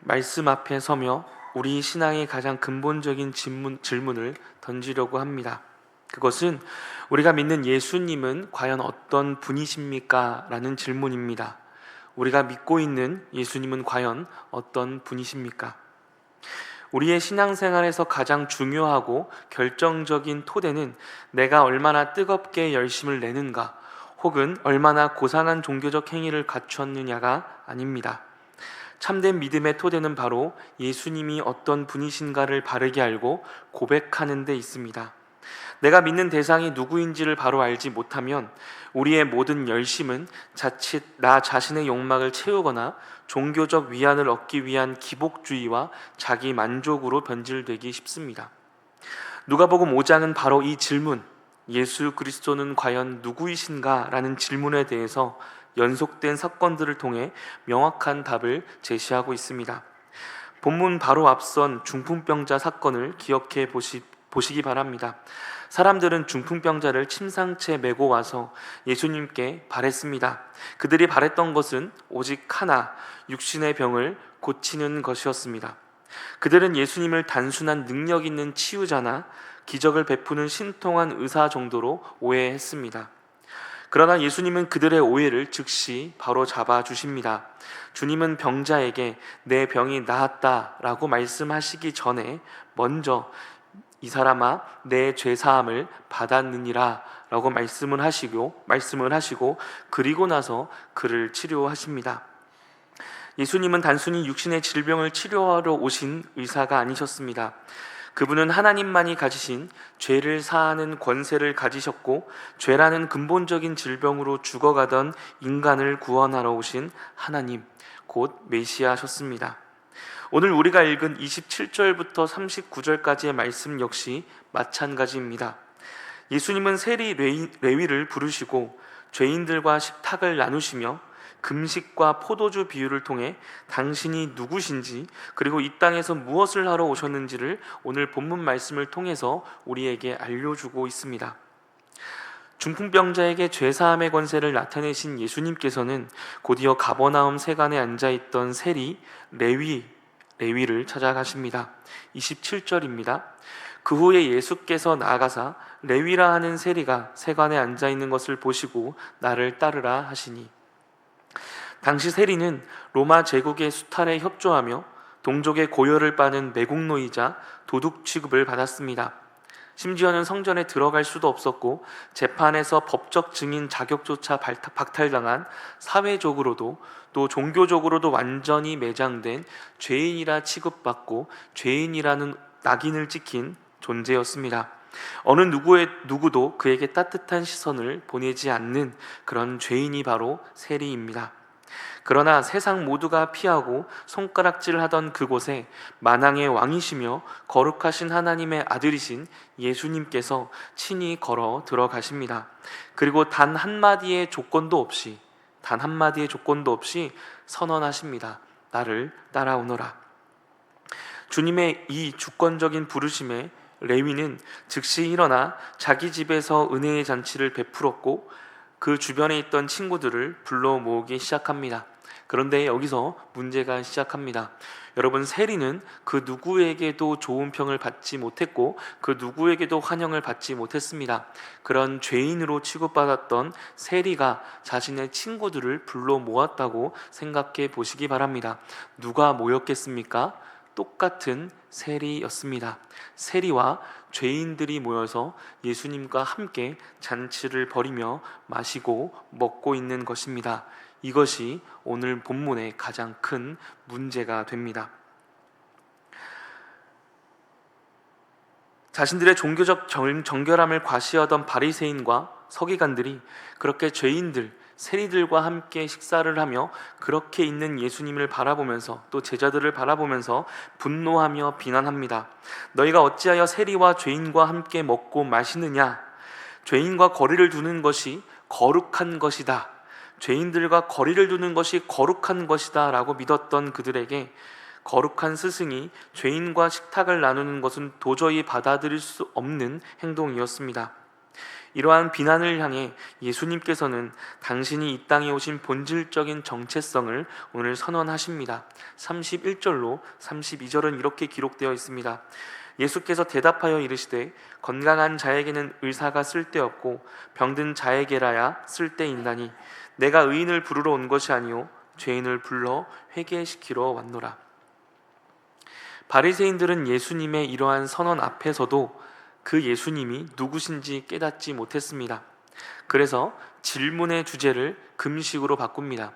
말씀 앞에 서며 우리 신앙의 가장 근본적인 질문을 던지려고 합니다. 그것은 우리가 믿는 예수님은 과연 어떤 분이십니까? 라는 질문입니다. 우리가 믿고 있는 예수님은 과연 어떤 분이십니까? 우리의 신앙생활에서 가장 중요하고 결정적인 토대는 내가 얼마나 뜨겁게 열심을 내는가, 혹은 얼마나 고상한 종교적 행위를 갖추었느냐가 아닙니다. 참된 믿음의 토대는 바로 예수님이 어떤 분이신가를 바르게 알고 고백하는 데 있습니다. 내가 믿는 대상이 누구인지를 바로 알지 못하면 우리의 모든 열심은 자칫 나 자신의 욕망을 채우거나 종교적 위안을 얻기 위한 기복주의와 자기 만족으로 변질되기 쉽습니다. 누가복음 5장은 바로 이 질문, 예수 그리스도는 과연 누구이신가? 라는 질문에 대해서 연속된 사건들을 통해 명확한 답을 제시하고 있습니다. 본문 바로 앞선 중풍병자 사건을 기억해 보시기 바랍니다. 사람들은 중풍병자를 침상채 메고 와서 예수님께 바랬습니다. 그들이 바랬던 것은 오직 하나, 육신의 병을 고치는 것이었습니다. 그들은 예수님을 단순한 능력 있는 치유자나 기적을 베푸는 신통한 의사 정도로 오해했습니다. 그러나 예수님은 그들의 오해를 즉시 바로 잡아주십니다. 주님은 병자에게 내 병이 나았다라고 말씀하시기 전에 먼저 이 사람아 내 죄사함을 받았느니라 라고 말씀을 하시고 그리고 나서 그를 치료하십니다. 예수님은 단순히 육신의 질병을 치료하러 오신 의사가 아니셨습니다. 그분은 하나님만이 가지신 죄를 사하는 권세를 가지셨고 죄라는 근본적인 질병으로 죽어가던 인간을 구원하러 오신 하나님, 곧 메시아셨습니다. 오늘 우리가 읽은 27절부터 39절까지의 말씀 역시 마찬가지입니다. 예수님은 세리 레위를 부르시고 죄인들과 식탁을 나누시며 금식과 포도주 비유를 통해 당신이 누구신지, 그리고 이 땅에서 무엇을 하러 오셨는지를 오늘 본문 말씀을 통해서 우리에게 알려주고 있습니다. 중풍병자에게 죄사함의 권세를 나타내신 예수님께서는 곧이어 가버나움 세관에 앉아있던 세리 레위를 찾아가십니다. 27절입니다. 그 후에 예수께서 나아가사 레위라 하는 세리가 세관에 앉아있는 것을 보시고 나를 따르라 하시니, 당시 세리는 로마 제국의 수탈에 협조하며 동족의 고열을 빠는 매국노이자 도둑 취급을 받았습니다. 심지어는 성전에 들어갈 수도 없었고 재판에서 법적 증인 자격조차 박탈당한, 사회적으로도 또 종교적으로도 완전히 매장된 죄인이라 취급받고 죄인이라는 낙인을 찍힌 존재였습니다. 어느 누구도 그에게 따뜻한 시선을 보내지 않는 그런 죄인이 바로 세리입니다. 그러나 세상 모두가 피하고 손가락질하던 그곳에 만왕의 왕이시며 거룩하신 하나님의 아들이신 예수님께서 친히 걸어 들어가십니다. 그리고 단 한마디의 조건도 없이 선언하십니다. 나를 따라오너라. 주님의 이 주권적인 부르심에 레위는 즉시 일어나 자기 집에서 은혜의 잔치를 베풀었고 그 주변에 있던 친구들을 불러 모으기 시작합니다. 그런데 여기서 문제가 시작합니다. 여러분, 세리는 그 누구에게도 좋은 평을 받지 못했고 그 누구에게도 환영을 받지 못했습니다. 그런 죄인으로 취급받았던 세리가 자신의 친구들을 불러 모았다고 생각해 보시기 바랍니다. 누가 모였겠습니까? 똑같은 세리였습니다. 세리와 죄인들이 모여서 예수님과 함께 잔치를 벌이며 마시고 먹고 있는 것입니다. 이것이 오늘 본문의 가장 큰 문제가 됩니다. 자신들의 종교적 정결함을 과시하던 바리새인과 서기관들이 그렇게 죄인들, 세리들과 함께 식사를 하며 그렇게 있는 예수님을 바라보면서, 또 제자들을 바라보면서 분노하며 비난합니다. 너희가 어찌하여 세리와 죄인과 함께 먹고 마시느냐? 죄인과 거리를 두는 것이 거룩한 것이다. 죄인들과 거리를 두는 것이 거룩한 것이다 라고 믿었던 그들에게 거룩한 스승이 죄인과 식탁을 나누는 것은 도저히 받아들일 수 없는 행동이었습니다. 이러한 비난을 향해 예수님께서는 당신이 이 땅에 오신 본질적인 정체성을 오늘 선언하십니다. 31절로 32절은 이렇게 기록되어 있습니다. 예수께서 대답하여 이르시되 건강한 자에게는 의사가 쓸데없고 병든 자에게라야 쓸데있나니 내가 의인을 부르러 온 것이 아니요 죄인을 불러 회개시키러 왔노라. 바리새인들은 예수님의 이러한 선언 앞에서도 그 예수님이 누구신지 깨닫지 못했습니다. 그래서 질문의 주제를 금식으로 바꿉니다.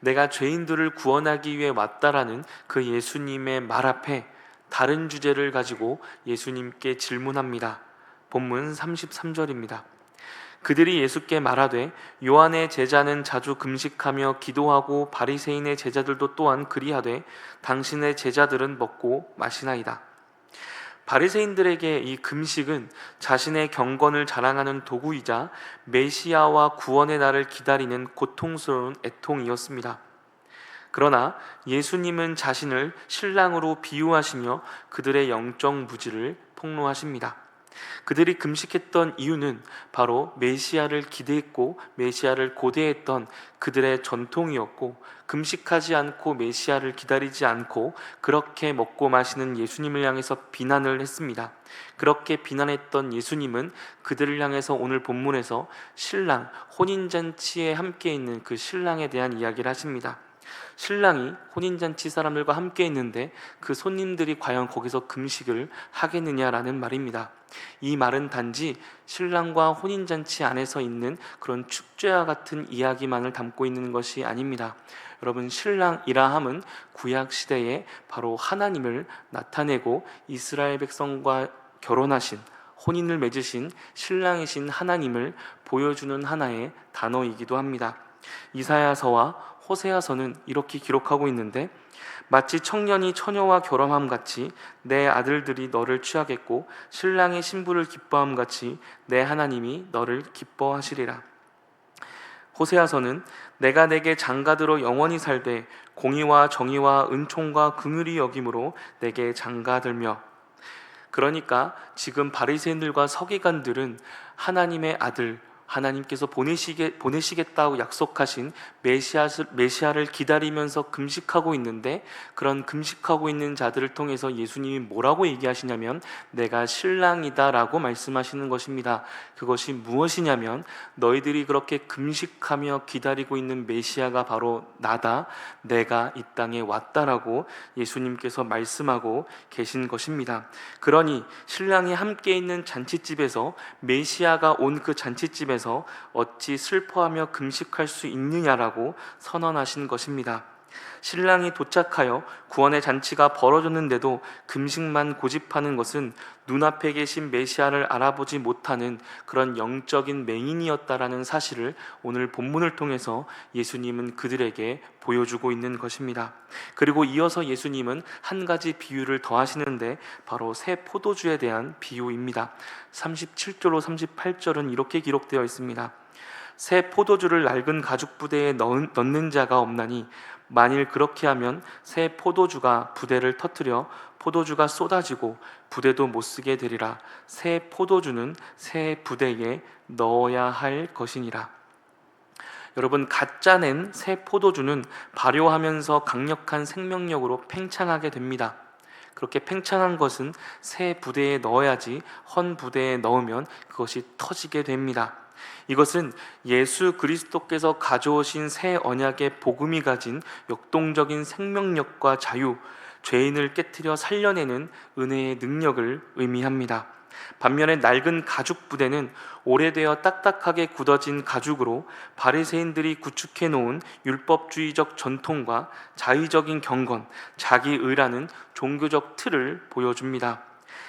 내가 죄인들을 구원하기 위해 왔다라는 그 예수님의 말 앞에 다른 주제를 가지고 예수님께 질문합니다. 본문 33절입니다. 그들이 예수께 말하되 요한의 제자는 자주 금식하며 기도하고 바리새인의 제자들도 또한 그리하되 당신의 제자들은 먹고 마시나이다. 바리새인들에게 이 금식은 자신의 경건을 자랑하는 도구이자 메시아와 구원의 날을 기다리는 고통스러운 애통이었습니다. 그러나 예수님은 자신을 신랑으로 비유하시며 그들의 영적 무지를 폭로하십니다. 그들이 금식했던 이유는 바로 메시아를 기대했고 메시아를 고대했던 그들의 전통이었고, 금식하지 않고 메시아를 기다리지 않고 그렇게 먹고 마시는 예수님을 향해서 비난을 했습니다. 그렇게 비난했던 예수님은 그들을 향해서 오늘 본문에서 신랑, 혼인잔치에 함께 있는 그 신랑에 대한 이야기를 하십니다. 신랑이 혼인잔치 사람들과 함께 있는데 그 손님들이 과연 거기서 금식을 하겠느냐라는 말입니다. 이 말은 단지 신랑과 혼인잔치 안에서 있는 그런 축제와 같은 이야기만을 담고 있는 것이 아닙니다. 여러분, 신랑이라 함은 구약 시대에 바로 하나님을 나타내고 이스라엘 백성과 결혼하신, 혼인을 맺으신 신랑이신 하나님을 보여주는 하나의 단어이기도 합니다. 이사야서와 호세아서는 이렇게 기록하고 있는데, 마치 청년이 처녀와 결혼함 같이 내 아들들이 너를 취하겠고 신랑이 신부를 기뻐함 같이 내 하나님이 너를 기뻐하시리라. 호세아서는 내가 내게 장가들어 영원히 살되 공의와 정의와 은총과 긍휼이 여김으로 내게 장가들며. 그러니까 지금 바리새인들과 서기관들은 하나님의 아들, 하나님께서 보내시겠다고 약속하신 메시아를 기다리면서 금식하고 있는데, 그런 금식하고 있는 자들을 통해서 예수님이 뭐라고 얘기하시냐면 내가 신랑이다 라고 말씀하시는 것입니다. 그것이 무엇이냐면 너희들이 그렇게 금식하며 기다리고 있는 메시아가 바로 나다, 내가 이 땅에 왔다라고 예수님께서 말씀하고 계신 것입니다. 그러니 신랑이 함께 있는 잔치집에서 메시아가 온 그 잔치집에서 어찌 슬퍼하며 금식할 수 있느냐라고 선언하신 것입니다. 신랑이 도착하여 구원의 잔치가 벌어졌는데도 금식만 고집하는 것은 눈앞에 계신 메시아를 알아보지 못하는 그런 영적인 맹인이었다라는 사실을 오늘 본문을 통해서 예수님은 그들에게 보여주고 있는 것입니다. 그리고 이어서 예수님은 한 가지 비유를 더 하시는데 바로 새 포도주에 대한 비유입니다. 37절로 38절은 이렇게 기록되어 있습니다. 새 포도주를 낡은 가죽 부대에 넣는 자가 없나니 만일 그렇게 하면 새 포도주가 부대를 터뜨려 포도주가 쏟아지고 부대도 못 쓰게 되리라. 새 포도주는 새 부대에 넣어야 할 것이니라. 여러분, 가짜 낸 새 포도주는 발효하면서 강력한 생명력으로 팽창하게 됩니다. 그렇게 팽창한 것은 새 부대에 넣어야지 헌 부대에 넣으면 그것이 터지게 됩니다. 이것은 예수 그리스도께서 가져오신 새 언약의 복음이 가진 역동적인 생명력과 자유, 죄인을 깨트려 살려내는 은혜의 능력을 의미합니다. 반면에 낡은 가죽 부대는 오래되어 딱딱하게 굳어진 가죽으로 바리새인들이 구축해 놓은 율법주의적 전통과 자의적인 경건, 자기의라는 종교적 틀을 보여줍니다.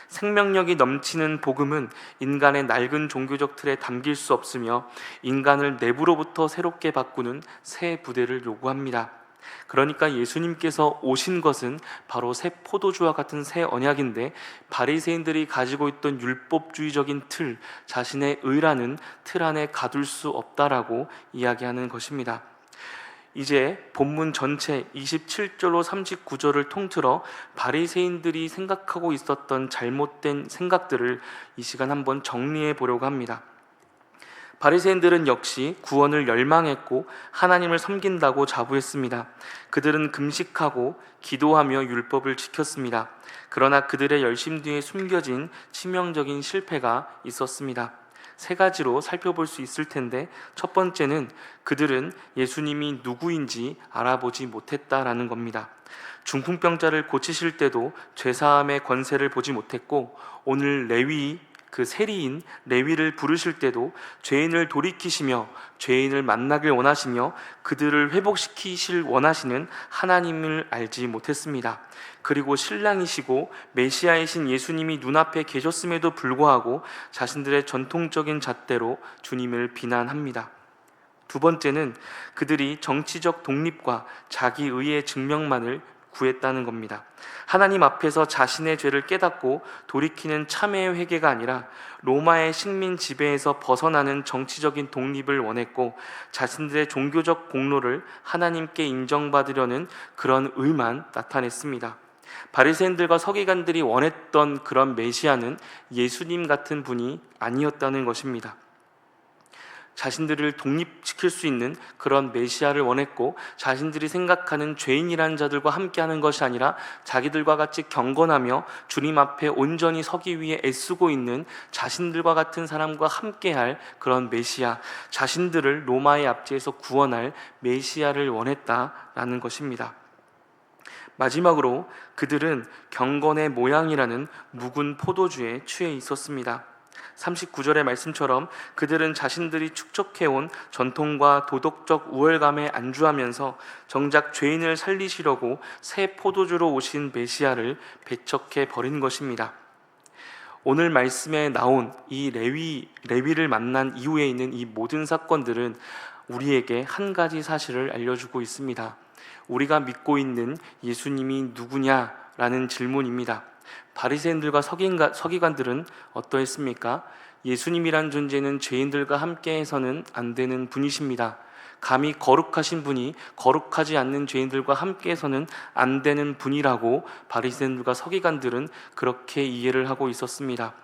생명력이 넘치는 복음은 인간의 낡은 종교적 틀에 담길 수 없으며 인간을 내부로부터 새롭게 바꾸는 새 부대를 요구합니다. 그러니까 예수님께서 오신 것은 바로 새 포도주와 같은 새 언약인데, 바리새인들이 가지고 있던 율법주의적인 틀, 자신의 의라는 틀 안에 가둘 수 없다라고 이야기하는 것입니다. 이제 본문 전체 27절로 39절을 통틀어 바리새인들이 생각하고 있었던 잘못된 생각들을 이 시간 한번 정리해 보려고 합니다. 바리새인들은 역시 구원을 열망했고 하나님을 섬긴다고 자부했습니다. 그들은 금식하고 기도하며 율법을 지켰습니다. 그러나 그들의 열심 뒤에 숨겨진 치명적인 실패가 있었습니다. 세 가지로 살펴볼 수 있을 텐데, 첫 번째는 그들은 예수님이 누구인지 알아보지 못했다라는 겁니다. 중풍병자를 고치실 때도 죄사함의 권세를 보지 못했고, 오늘 레위, 그 세리인 레위를 부르실 때도 죄인을 돌이키시며 죄인을 만나길 원하시며 그들을 회복시키실 원하시는 하나님을 알지 못했습니다. 그리고 신랑이시고 메시아이신 예수님이 눈앞에 계셨음에도 불구하고 자신들의 전통적인 잣대로 주님을 비난합니다. 두 번째는 그들이 정치적 독립과 자기의의 증명만을 구했다는 겁니다. 하나님 앞에서 자신의 죄를 깨닫고 돌이키는 참회의 회개가 아니라 로마의 식민 지배에서 벗어나는 정치적인 독립을 원했고, 자신들의 종교적 공로를 하나님께 인정받으려는 그런 의만 나타냈습니다. 바리새인들과 서기관들이 원했던 그런 메시아는 예수님 같은 분이 아니었다는 것입니다. 자신들을 독립시킬 수 있는 그런 메시아를 원했고, 자신들이 생각하는 죄인이라는 자들과 함께하는 것이 아니라 자기들과 같이 경건하며 주님 앞에 온전히 서기 위해 애쓰고 있는 자신들과 같은 사람과 함께할 그런 메시아, 자신들을 로마의 압제에서 구원할 메시아를 원했다라는 것입니다. 마지막으로 그들은 경건의 모양이라는 묵은 포도주에 취해 있었습니다. 39절의 말씀처럼 그들은 자신들이 축적해온 전통과 도덕적 우월감에 안주하면서 정작 죄인을 살리시려고 새 포도주로 오신 메시아를 배척해 버린 것입니다. 오늘 말씀에 나온 이 레위를 만난 이후에 있는 이 모든 사건들은 우리에게 한 가지 사실을 알려주고 있습니다. 우리가 믿고 있는 예수님이 누구냐라는 질문입니다. 바리새인들과 서기관들은 어떠했습니까? 예수님이란 존재는 죄인들과 함께해서는 안 되는 분이십니다. 감히 거룩하신 분이 거룩하지 않는 죄인들과 함께해서는 안 되는 분이라고 바리새인들과 서기관들은 그렇게 이해를 하고 있었습니다.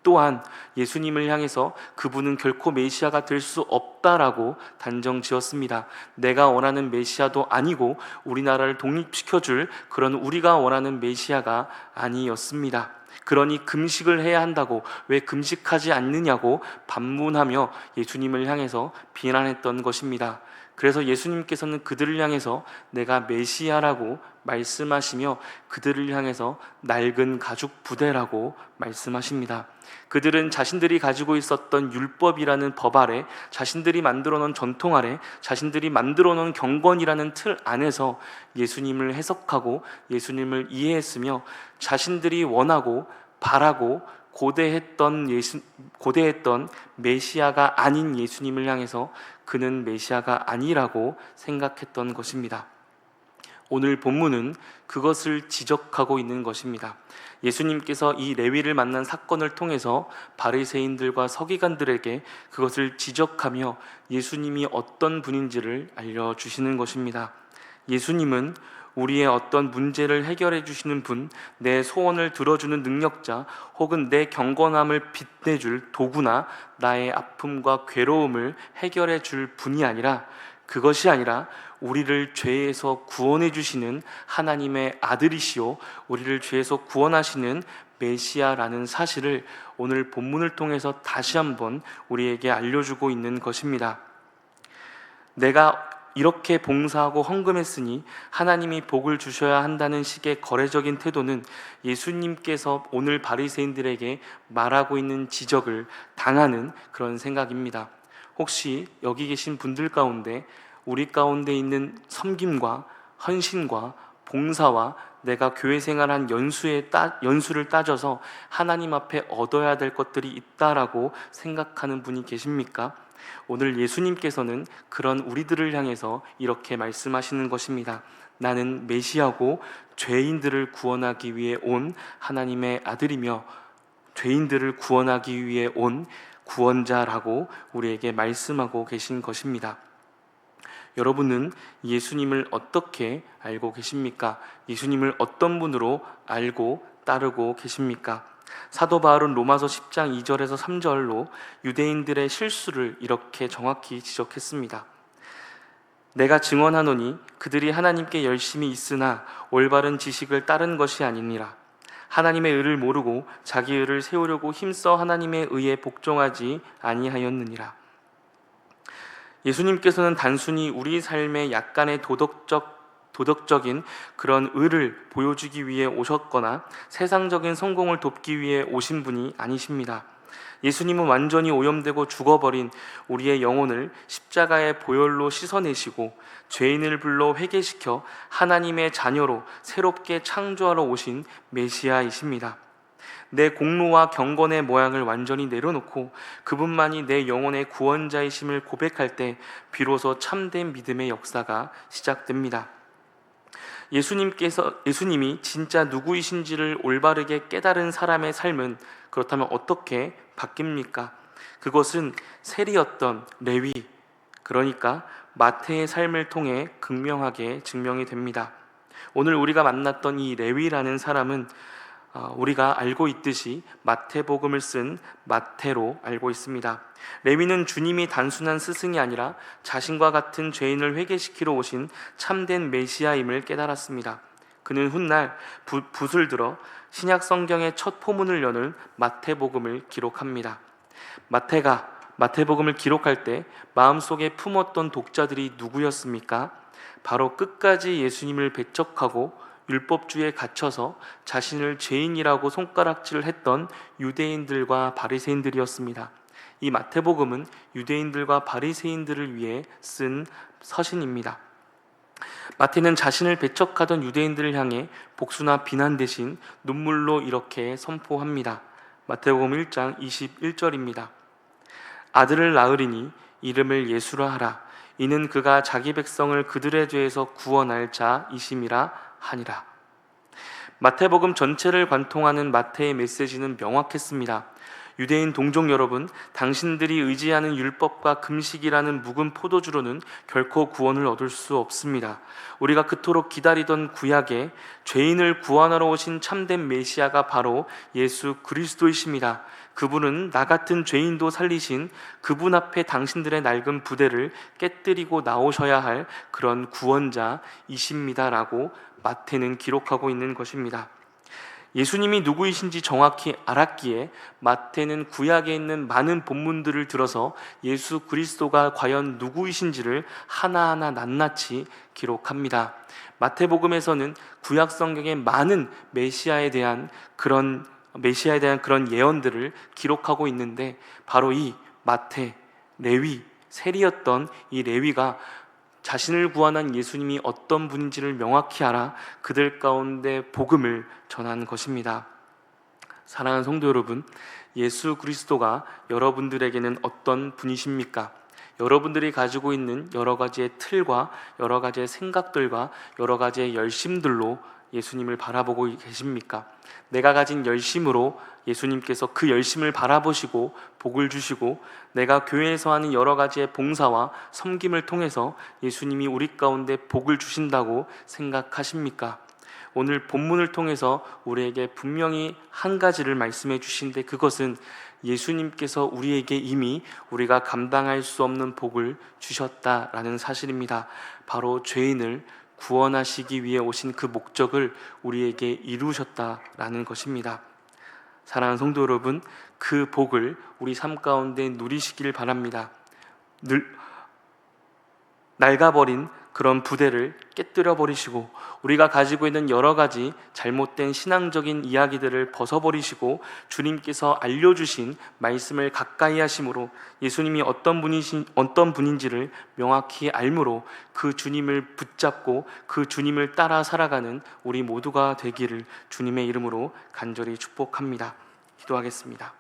또한 예수님을 향해서 그분은 결코 메시아가 될 수 없다라고 단정지었습니다. 내가 원하는 메시아도 아니고 우리나라를 독립시켜줄 그런 우리가 원하는 메시아가 아니었습니다. 그러니 금식을 해야 한다고 왜 금식하지 않느냐고 반문하며 예수님을 향해서 비난했던 것입니다. 그래서 예수님께서는 그들을 향해서 내가 메시아라고 말씀하시며 그들을 향해서 낡은 가죽 부대라고 말씀하십니다. 그들은 자신들이 가지고 있었던 율법이라는 법 아래, 자신들이 만들어 놓은 전통 아래, 자신들이 만들어 놓은 경건이라는 틀 안에서 예수님을 해석하고 예수님을 이해했으며, 자신들이 원하고 바라고 고대했던 메시아가 아닌 예수님을 향해서 그는 메시아가 아니라고 생각했던 것입니다. 오늘 본문은 그것을 지적하고 있는 것입니다. 예수님께서 이 레위를 만난 사건을 통해서 바리새인들과 서기관들에게 그것을 지적하며 예수님이 어떤 분인지를 알려주시는 것입니다. 예수님은 우리의 어떤 문제를 해결해 주시는 분, 내 소원을 들어주는 능력자, 혹은 내 경건함을 빛내줄 도구나 나의 아픔과 괴로움을 해결해 줄 분이 아니라, 그것이 아니라 우리를 죄에서 구원해 주시는 하나님의 아들이시오, 우리를 죄에서 구원하시는 메시아라는 사실을 오늘 본문을 통해서 다시 한번 우리에게 알려주고 있는 것입니다. 내가 이렇게 봉사하고 헌금했으니 하나님이 복을 주셔야 한다는 식의 거래적인 태도는 예수님께서 오늘 바리새인들에게 말하고 있는 지적을 당하는 그런 생각입니다. 혹시 여기 계신 분들 가운데 우리 가운데 있는 섬김과 헌신과 봉사와 내가 교회 생활한 연수를 따져서 하나님 앞에 얻어야 될 것들이 있다라고 생각하는 분이 계십니까? 오늘 예수님께서는 그런 우리들을 향해서 이렇게 말씀하시는 것입니다. 나는 메시아고 죄인들을 구원하기 위해 온 하나님의 아들이며 죄인들을 구원하기 위해 온 구원자라고 우리에게 말씀하고 계신 것입니다. 여러분은 예수님을 어떻게 알고 계십니까? 예수님을 어떤 분으로 알고 따르고 계십니까? 사도 바울은 로마서 10장 2절에서 3절로 유대인들의 실수를 이렇게 정확히 지적했습니다. 내가 증언하노니 그들이 하나님께 열심히 있으나 올바른 지식을 따른 것이 아니니라. 하나님의 의를 모르고 자기 의를 세우려고 힘써 하나님의 의에 복종하지 아니하였느니라. 예수님께서는 단순히 우리 삶에 약간의 도덕적인 그런 의를 보여주기 위해 오셨거나 세상적인 성공을 돕기 위해 오신 분이 아니십니다. 예수님은 완전히 오염되고 죽어버린 우리의 영혼을 십자가의 보혈로 씻어내시고 죄인을 불러 회개시켜 하나님의 자녀로 새롭게 창조하러 오신 메시아이십니다. 내 공로와 경건의 모양을 완전히 내려놓고 그분만이 내 영혼의 구원자이심을 고백할 때 비로소 참된 믿음의 역사가 시작됩니다. 예수님이 진짜 누구이신지를 올바르게 깨달은 사람의 삶은 그렇다면 어떻게 바뀝니까? 그것은 세리였던 레위, 그러니까 마태의 삶을 통해 극명하게 증명이 됩니다. 오늘 우리가 만났던 이 레위라는 사람은 우리가 알고 있듯이 마태복음을 쓴 마태로 알고 있습니다. 레위는 주님이 단순한 스승이 아니라 자신과 같은 죄인을 회개시키러 오신 참된 메시아임을 깨달았습니다. 그는 훗날 붓을 들어 신약 성경의 첫 포문을 여는 마태복음을 기록합니다. 마태가 마태복음을 기록할 때 마음속에 품었던 독자들이 누구였습니까? 바로 끝까지 예수님을 배척하고 율법주의에 갇혀서 자신을 죄인이라고 손가락질을 했던 유대인들과 바리새인들이었습니다. 이 마태복음은 유대인들과 바리새인들을 위해 쓴 서신입니다. 마태는 자신을 배척하던 유대인들을 향해 복수나 비난 대신 눈물로 이렇게 선포합니다. 마태복음 1장 21절입니다. 아들을 낳으리니 이름을 예수라 하라. 이는 그가 자기 백성을 그들의 죄에서 구원할 자이심이라 하니라. 마태복음 전체를 관통하는 마태의 메시지는 명확했습니다. 유대인 동족 여러분, 당신들이 의지하는 율법과 금식이라는 묵은 포도주로는 결코 구원을 얻을 수 없습니다. 우리가 그토록 기다리던 구약에 죄인을 구원하러 오신 참된 메시아가 바로 예수 그리스도이십니다. 그분은 나 같은 죄인도 살리신 그분 앞에 당신들의 낡은 부대를 깨뜨리고 나오셔야 할 그런 구원자이십니다라고 마태는 기록하고 있는 것입니다. 예수님이 누구이신지 정확히 알았기에 마태는 구약에 있는 많은 본문들을 들어서 예수 그리스도가 과연 누구이신지를 하나하나 낱낱이 기록합니다. 마태복음에서는 구약 성경의 많은 메시아에 대한 그런 예언들을 기록하고 있는데 바로 이 마태, 레위, 세리였던 이 레위가 자신을 구원한 예수님이 어떤 분인지를 명확히 알아 그들 가운데 복음을 전한 것입니다. 사랑하는 성도 여러분, 예수 그리스도가 여러분들에게는 어떤 분이십니까? 여러분들이 가지고 있는 여러 가지의 틀과 여러 가지의 생각들과 여러 가지의 열심들로 예수님을 바라보고 계십니까? 내가 가진 열심으로 예수님께서 그 열심을 바라보시고 복을 주시고 내가 교회에서 하는 여러 가지의 봉사와 섬김을 통해서 예수님이 우리 가운데 복을 주신다고 생각하십니까? 오늘 본문을 통해서 우리에게 분명히 한 가지를 말씀해 주신데 그것은 예수님께서 우리에게 이미 우리가 감당할 수 없는 복을 주셨다라는 사실입니다. 바로 죄인을 구원하시기 위해 오신 그 목적을 우리에게 이루셨다라는 것입니다. 사랑하는 성도 여러분, 그 복을 우리 삶 가운데 누리시길 바랍니다. 낡아버린 그런 부대를 깨뜨려 버리시고 우리가 가지고 있는 여러 가지 잘못된 신앙적인 이야기들을 벗어버리시고 주님께서 알려주신 말씀을 가까이 하심으로 예수님이 어떤 분인지를 명확히 알므로 그 주님을 붙잡고 그 주님을 따라 살아가는 우리 모두가 되기를 주님의 이름으로 간절히 축복합니다. 기도하겠습니다.